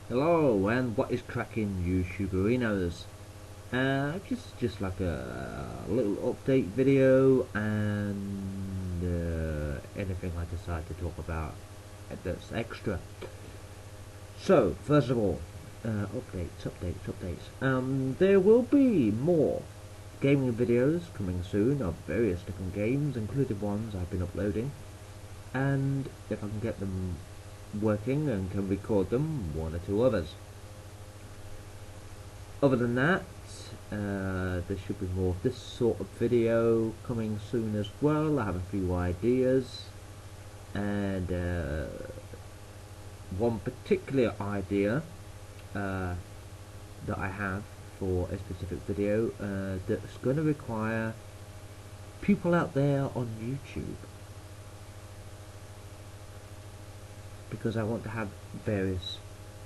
Hello, and what is cracking, YouTuberinos? Just like a little update video and anything I decide to talk about that's extra. So, first of all, updates. There will be more gaming videos coming soon of various different games, including ones I've been uploading. And if I can get them working and can record them, one or two others. Other than that, there should be more of this sort of video coming soon as well. I have a few ideas, and one particular idea that I have for a specific video that's going to require people out there on YouTube, because I want to have various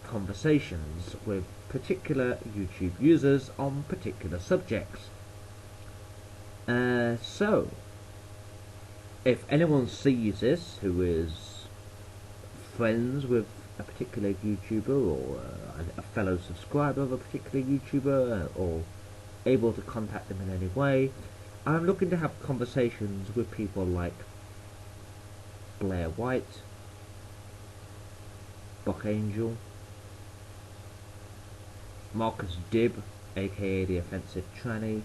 conversations with particular YouTube users on particular subjects. So, if anyone sees this who is friends with a particular YouTuber or a fellow subscriber of a particular YouTuber or able to contact them in any way, I'm looking to have conversations with people like Blair White, Buck Angel, Marcus Dibb, aka the Offensive Tranny,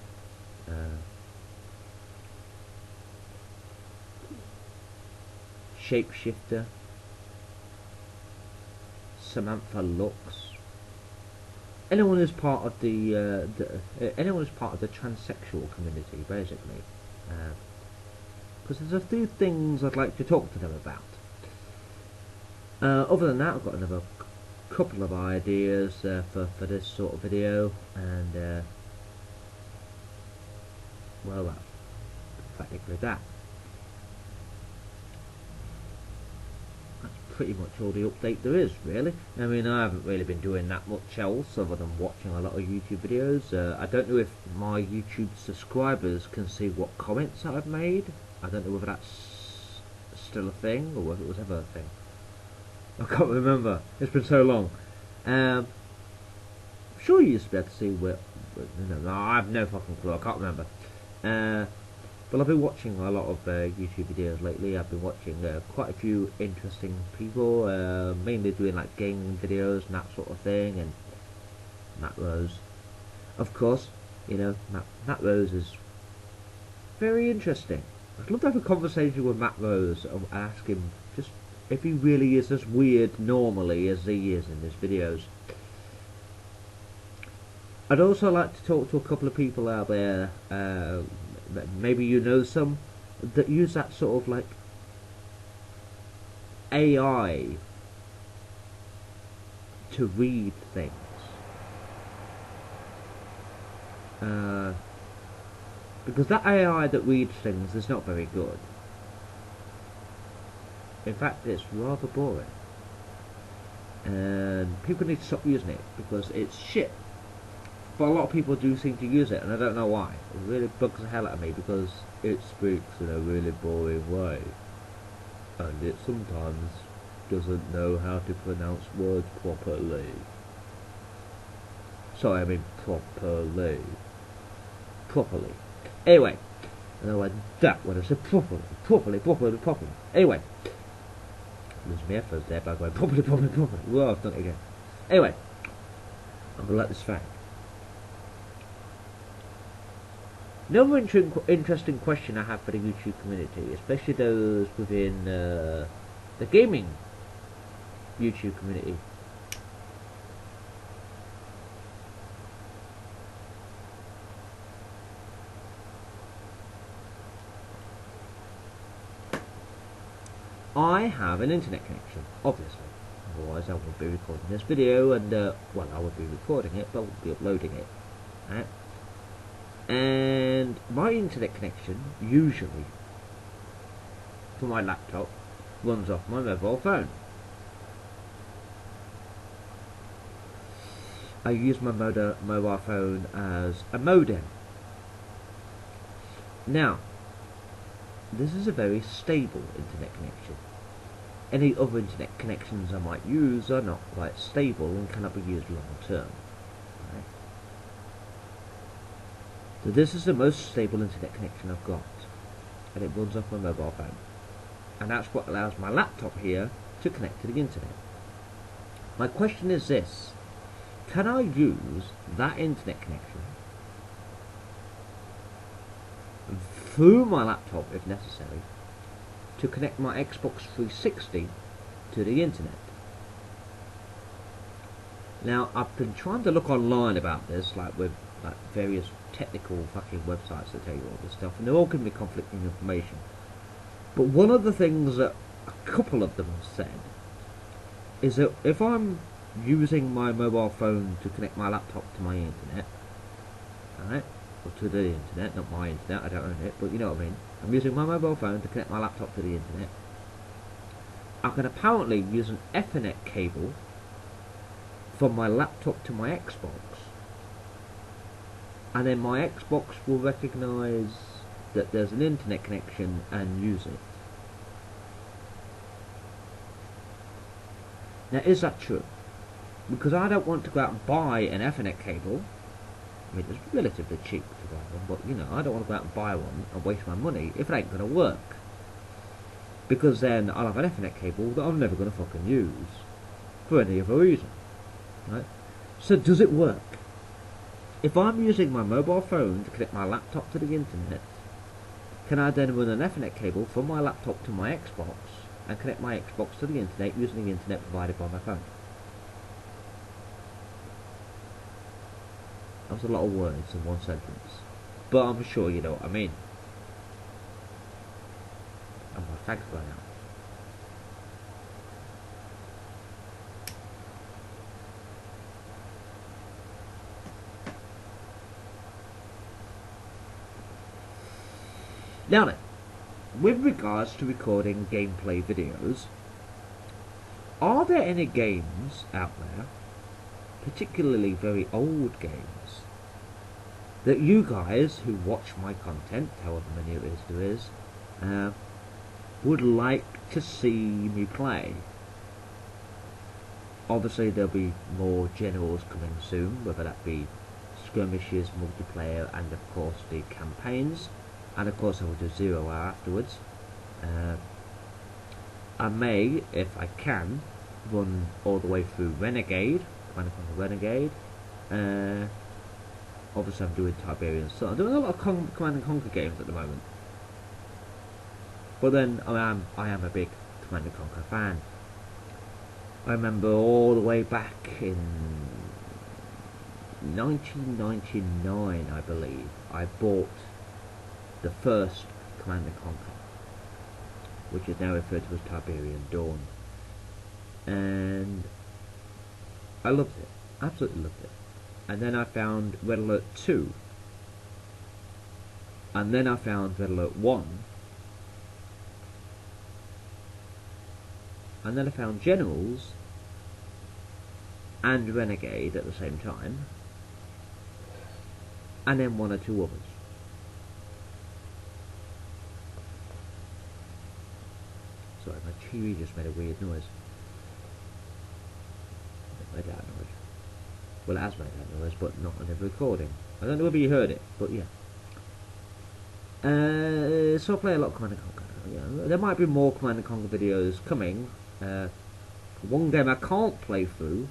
Shapeshifter, Samantha Lux, anyone who's part of the anyone who's part of the transsexual community, basically, because there's a few things I'd like to talk to them about. Other than that, I've got another couple of ideas for this sort of video, and well, that's practically that. That's pretty much all the update there is, really. I mean, I haven't really been doing that much else other than watching a lot of YouTube videos. I don't know if my YouTube subscribers can see what comments I've made. I don't know whether that's still a thing or whether it was ever a thing. I can't remember. It's been so long. I'm sure you used to be able to see where. No, I have no fucking clue. I can't remember. But I've been watching a lot of YouTube videos lately. I've been watching quite a few interesting people, mainly doing like gaming videos and that sort of thing. And Matt Rose, of course, you know, Matt Rose is very interesting. I'd love to have a conversation with Matt Rose and ask him just if he really is as weird normally as he is in his videos. I'd also like to talk to a couple of people out there, maybe you know some, that use that sort of like AI to read things. Because that AI that reads things is not very good. In fact, it's rather boring. And people need to stop using it because it's shit. But a lot of people do seem to use it, and I don't know why. It really bugs the hell out of me because it speaks in a really boring way. And it sometimes doesn't know how to pronounce words properly. Sorry, I mean properly. Properly. Anyway, I know that when I said properly. Anyway, losing my headphones there by going properly. Whoa, I've done it again. Anyway, I'm gonna let this fang. Another interesting question I have for the YouTube community, especially those within the gaming YouTube community. I have an internet connection, obviously. Otherwise I wouldn't be recording this video, and well, I would be recording it, but I wouldn't be uploading it. Right? And my internet connection, usually, for my laptop, runs off my mobile phone. I use my mobile phone as a modem. Now, this is a very stable internet connection. any other internet connections I might use are not quite stable and cannot be used long term. Right? So this is the most stable internet connection I've got, and it runs off my mobile phone, and that's what allows my laptop here to connect to the internet. My question is this: can I use that internet connection through my laptop, if necessary, to connect my Xbox 360 to the internet? Now, I've been trying to look online about this, like with various technical fucking websites that tell you all this stuff, and they're all giving me conflicting information. But one of the things that a couple of them have said is that if I'm using my mobile phone to connect my laptop to my internet, right, or to the internet, not my internet, I don't own it, but you know what I mean, I'm using my mobile phone to connect my laptop to the internet, I can apparently use an Ethernet cable from my laptop to my Xbox, and then my Xbox will recognise that there's an internet connection and use it. Now, is that true? Because I don't want to go out and buy an Ethernet cable. I mean, it's relatively cheap to buy one, but you know, I don't want to go out and buy one and waste my money if it ain't going to work. Because then I'll have an Ethernet cable that I'm never going to fucking use for any other reason. Right? So does it work? If I'm using my mobile phone to connect my laptop to the internet, can I then run an Ethernet cable from my laptop to my Xbox and connect my Xbox to the internet using the internet provided by my phone? That was a lot of words in one sentence, but I'm sure you know what I mean. And my tag's going out. Now then, with regards to recording gameplay videos, are there any games out there, particularly very old games, that you guys who watch my content, however many it is there is, would like to see me play? Obviously there'll be more generals coming soon, whether that be skirmishes, multiplayer, and of course the campaigns. And of course I will do 0 hour afterwards. I may, if I can, run all the way through Renegade, Command & Conquer Renegade. Obviously I'm doing Tiberian Sun. I'm doing a lot of Command & Conquer games at the moment. But then I am a big Command & Conquer fan. I remember all the way back in 1999, I believe, I bought the first Command & Conquer, which is now referred to as Tiberian Dawn, and I loved it, absolutely loved it. And then I found Red Alert 2, and then I found Red Alert 1, and then I found Generals and Renegade at the same time, and then one or two others. Sorry, my TV just made a weird noise. It made that noise. Well, it has made that noise, but not on the recording. I don't know whether you heard it, but yeah. So I play a lot of Command & Conquer. Yeah, there might be more Command & Conquer videos coming. One game I can't play through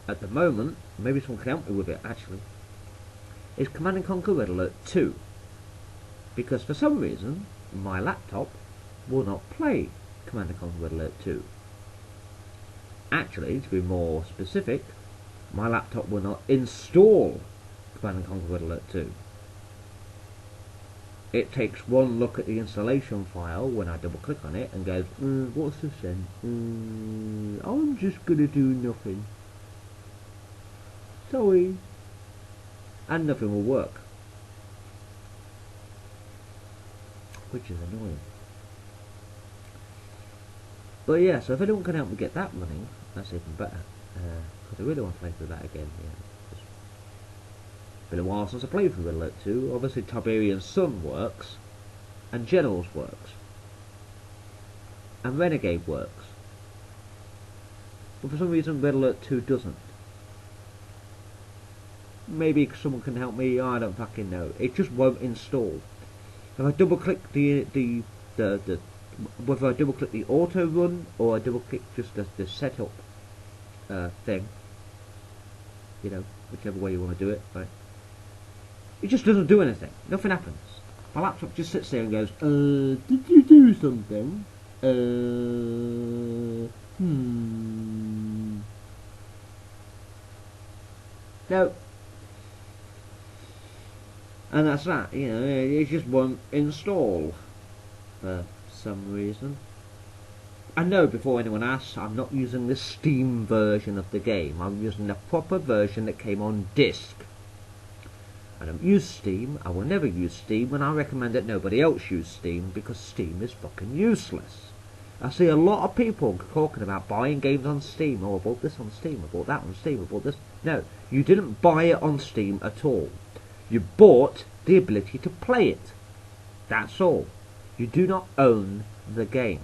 at the moment, maybe someone can help me with it actually, is Command & Conquer Red Alert 2. Because for some reason, my laptop will not play Command & Conquer Red Alert 2. Actually, to be more specific, my laptop will not install Command & Conquer Red Alert 2. It takes one look at the installation file when I double click on it and goes, what's this then? I'm just gonna do nothing. Sorry. And nothing will work. Which is annoying. But yeah, so if anyone can help me get that running, that's even better. Because I really want to play through that again. Yeah. It's been a while since I played through Red Alert 2. Obviously Tiberian Sun works, and Generals works, and Renegade works. but for some reason Red Alert 2 doesn't. Maybe someone can help me, I don't fucking know. It just won't install. If I double click the whether I double click the auto run or I double click just the setup thing, you know, whichever way you want to do it, right? It just doesn't do anything. Nothing happens. My laptop just sits there and goes, did you do something? No. And that's that, you know, it just won't install for some reason. I know before anyone asks, I'm not using the Steam version of the game. I'm using the proper version that came on disc. I don't use Steam, I will never use Steam, and I recommend that nobody else use Steam because Steam is fucking useless. I see a lot of people talking about buying games on Steam. Oh, I bought this on Steam, I bought that on Steam, I bought this. No, you didn't buy it on Steam at all. You bought the ability to play it. That's all. You do not own the game.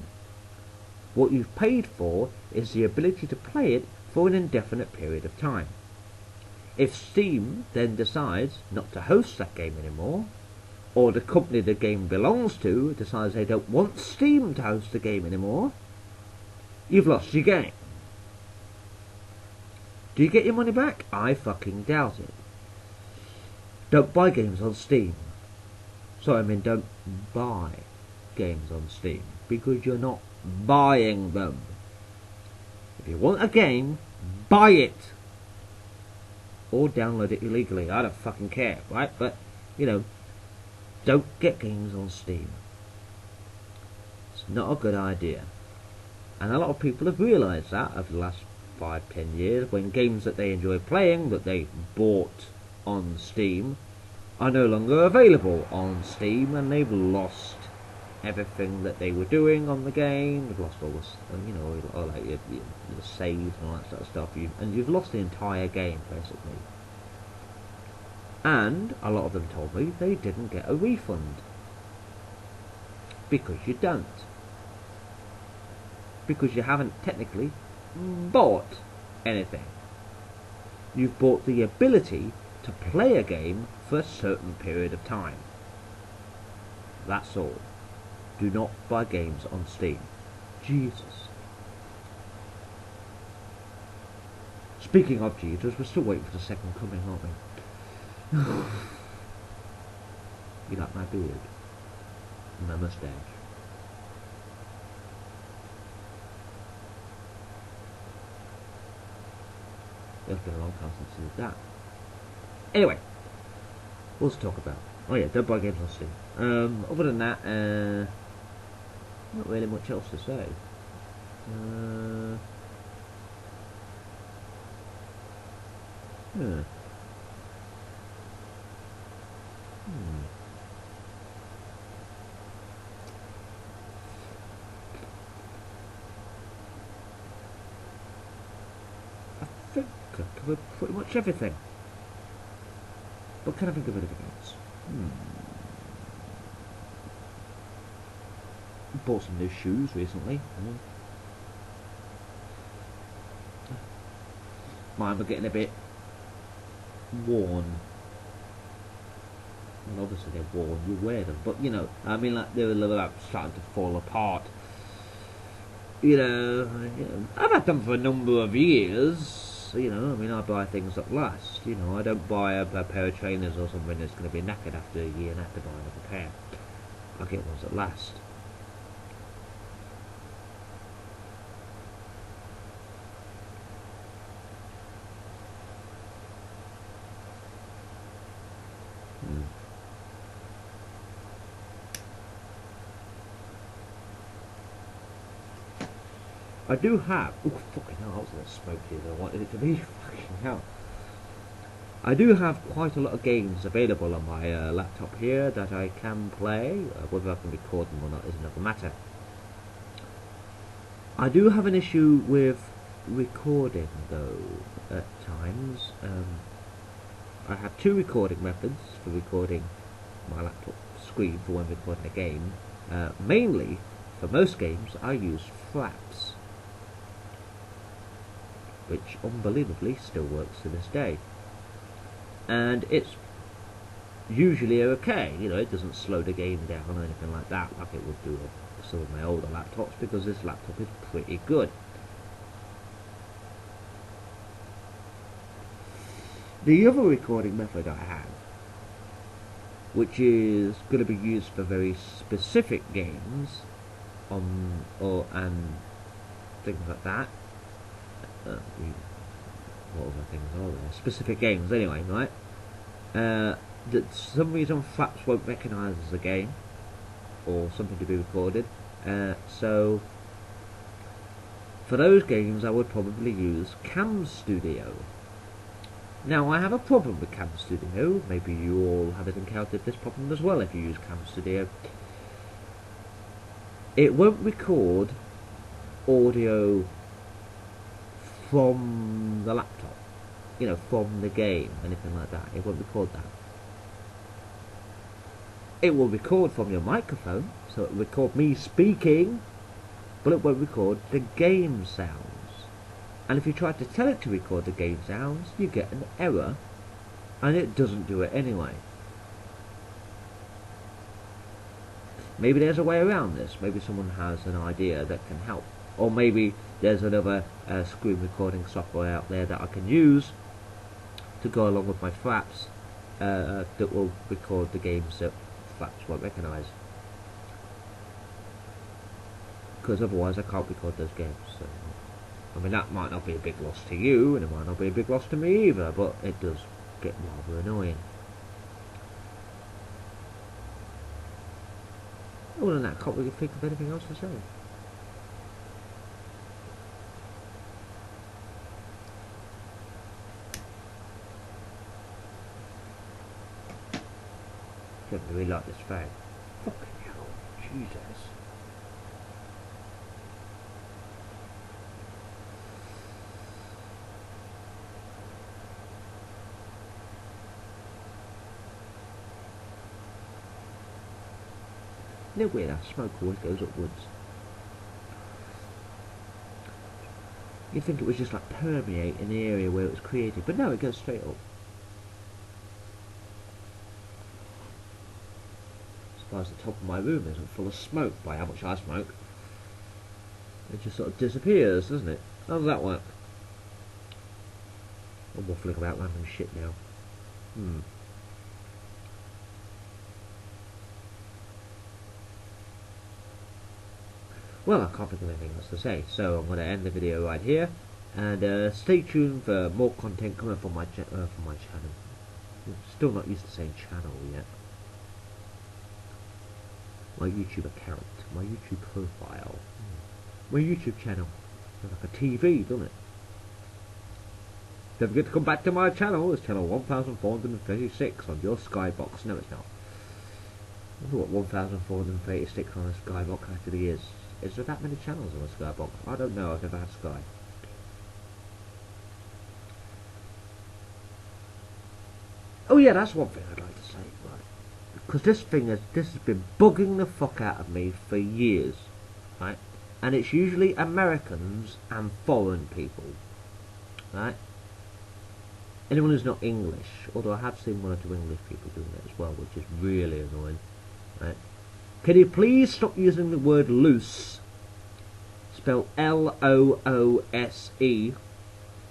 What you've paid for is the ability to play it for an indefinite period of time. If Steam then decides not to host that game anymore, or the company the game belongs to decides they don't want Steam to host the game anymore, you've lost your game. Do you get your money back? I fucking doubt it. Don't buy games on Steam. Sorry, I mean don't buy games on Steam, because you're not buying them. If you want a game, buy it. Or download it illegally. I don't fucking care, right? But, you know, don't get games on Steam. It's not a good idea. And a lot of people have realised that over the last 5-10 years, when games that they enjoy playing, that they bought on Steam, are no longer available on Steam, and they've lost everything that they were doing on the game. They've lost all this, you know, all like your saves and all that sort of stuff. And you've lost the entire game, basically. And a lot of them told me they didn't get a refund. Because you don't. Because you haven't technically bought anything. You've bought the ability to play a game for a certain period of time. That's all. Do not buy games on Steam. Jesus. Speaking of Jesus, we're still waiting for the second coming, aren't we? You like my beard? And my moustache? It's been a long time since I did that. Anyway, what's to talk about? Oh yeah, don't buy games on Steam. Other than that, not really much else to say. I think I covered pretty much everything. But can I think of anything else? Bought some new shoes recently. Mine were getting a bit worn. Well, obviously they're worn, you wear them, but you know, I mean, like, they were like starting to fall apart. You know, I've had them for a number of years. You know, I mean, I buy things that last. You know, I don't buy a pair of trainers or something that's going to be knackered after a year and have to buy another pair. I get ones that last. I do have. Oh, fucking hell, that was a bit smoky as I wanted it to be. Fucking hell. I do have quite a lot of games available on my laptop here that I can play. Whether I can record them or not is another matter. I do have an issue with recording, though, at times. I have two recording methods for recording my laptop screen for when recording a game. Mainly, for most games, I use Fraps. which unbelievably still works to this day. And it's usually okay, you know, it doesn't slow the game down or anything like that, like it would do on some of my older laptops, because this laptop is pretty good. The other recording method I have, which is going to be used for very specific games, and things like that. What other things are there? Specific games, anyway, right? That for some reason Flaps won't recognise as a game or something to be recorded. So for those games, I would probably use Cam Studio. Now, I have a problem with Cam Studio. Maybe you all haven't encountered this problem as well if you use Cam Studio. It won't record audio from the laptop, you know, from the game, anything like that. It won't record that. It will record from your microphone, so it will record me speaking, but it won't record the game sounds. And if you try to tell it to record the game sounds, you get an error, and it doesn't do it anyway. Maybe there's a way around this. Maybe someone has an idea that can help. Or maybe there's another screen recording software out there that I can use to go along with my Flaps that will record the games that Flaps won't recognise. Because otherwise I can't record those games. So, I mean, that might not be a big loss to you, and it might not be a big loss to me either, but it does get rather annoying. Other than that, I can't really think of anything else to say. I don't really like this fag. Fucking hell, Jesus. No way, that smoke always goes upwards. You'd think it was just like permeate in the area where it was created, but no, it goes straight up. Surprised the top of my room isn't full of smoke by how much I smoke. It just sort of disappears, doesn't it? How does that work? I'm waffling about random shit now. Well, I can't think of anything else to say, so I'm going to end the video right here, and stay tuned for more content coming from my channel. I'm still not used to saying channel yet. My YouTube account, my YouTube profile, my YouTube channel. It's like a TV, doesn't it? Don't forget to come back to my channel. It's channel 1436 on your Skybox. No, it's not. I wonder what 1436 on a Skybox actually is. Is there that many channels on a Skybox? I don't know, I've never had Sky. Oh yeah, that's one thing I'd like to say, right? Because this has been bugging the fuck out of me for years, right? And it's usually Americans and foreign people, right? Anyone who's not English, although I have seen one or two English people doing it as well, which is really annoying, right? Can you please stop using the word loose, spelled L-O-O-S-E,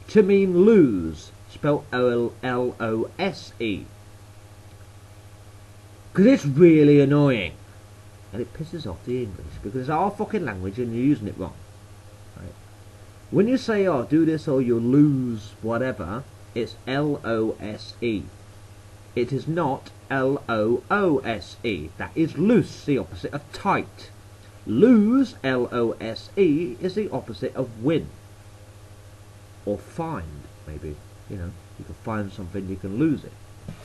to mean lose, spelled L-O-S-E? Because it's really annoying. And it pisses off the English, because it's our fucking language and you're using it wrong. Right? When you say, oh, do this or you'll lose whatever, it's L-O-S-E. It is not L-O-O-S-E. That is loose, the opposite of tight. Lose, L-O-S-E, is the opposite of win. Or find, maybe. You know, you can find something, you can lose it.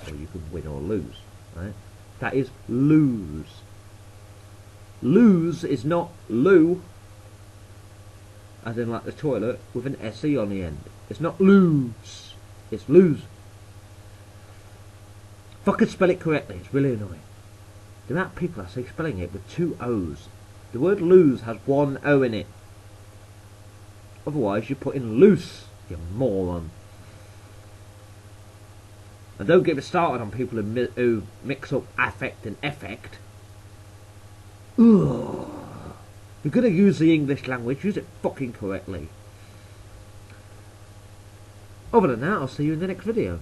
Or you can win or lose. Right? That is lose. Lose is not loo, as in like the toilet, with an S-E on the end. It's not lose. It's lose. If I could spell it correctly, it's really annoying. The amount of people I see spelling it with two O's. The word lose has one O in it. Otherwise you put in loose. You moron. And don't get me started on people who mix up affect and effect. Ugh. You're going to use the English language, use it fucking correctly. Other than that, I'll see you in the next video.